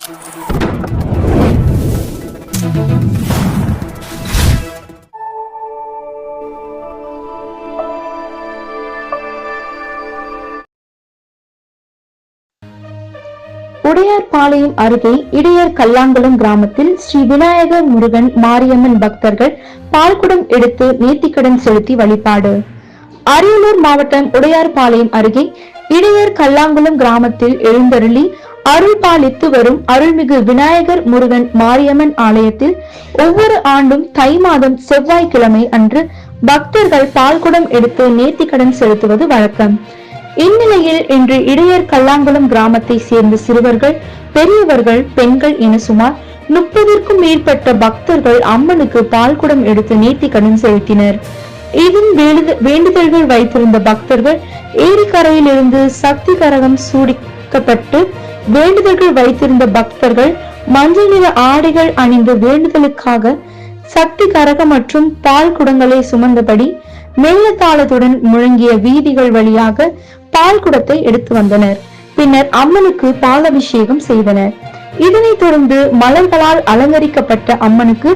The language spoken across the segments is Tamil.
உடையார்பாளையம் அருகே இடையர் கல்லாங்குளம் கிராமத்தில் ஸ்ரீ விநாயகர் முருகன் மாரியம்மன் பக்தர்கள் பால்குடம் எடுத்து நேர்த்திக்கடன் செலுத்தி வழிபாடு. அரியலூர் மாவட்டம் உடையார்பாளையம் அருகே இடையர் கல்லாங்குளம் கிராமத்தில் எழுந்தருளி அருள் பாலித்து வரும் அருள்மிகு விநாயகர் முருகன் மாரியம்மன் ஆலயத்தில் ஒவ்வொரு ஆண்டும் தை மாதம் செவ்வாய்க்கிழமை அன்று பக்தர்கள் பால்குடம் எடுத்து நேர்த்திக்கடன் செலுத்துவது வழக்கம். இந்நிலையில் இன்று இடையர் கல்லாங்குளம் கிராமத்தை சேர்ந்த சிறுவர்கள், பெரியவர்கள், பெண்கள் என சுமார் 30க்கும் மேற்பட்ட பக்தர்கள் அம்மனுக்கு பால்குடம் எடுத்து நேர்த்திக்கடன் செலுத்தினர். இதில் வேண்டுதல்கள் வைத்திருந்த பக்தர்கள் ஏரிக்கரையில் இருந்து சக்தி கரகம் சூடிக்கப்பட்டு வேண்டுதல்கள் வைத்திருந்த பக்தர்கள் மஞ்சள் நிற ஆடைகள் அணிந்து வேண்டுதலுக்காக சக்தி கரகம் மற்றும் பால் குடங்களை சுமந்தபடி மேளதாளத்துடன் முழங்கிய வீதிகள் வழியாக பால் குடத்தை எடுத்து வந்தனர். பின்னர் அம்மனுக்கு பால் அபிஷேகம் செய்தனர். இதனைத் தொடர்ந்து மலர்களால் அலங்கரிக்கப்பட்ட அம்மனுக்கு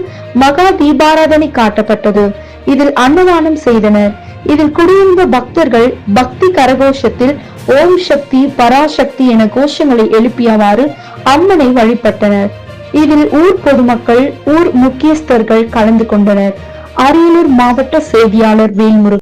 மகா தீபாராதனை காட்டப்பட்டது. இதில் அன்னதானம் செய்தனர். இதில் குடியிருந்த பக்தர்கள் பக்தி கரகோஷத்தில் ஓம் சக்தி பராசக்தி என கோஷங்களை எழுப்பியவாறு அம்மனை வழிபட்டனர். இதில் ஊர் பொதுமக்கள், ஊர் முக்கியஸ்தர்கள் கலந்து கொண்டனர். அரியலூர் மாவட்ட செய்தியாளர் வேல்முருகன்.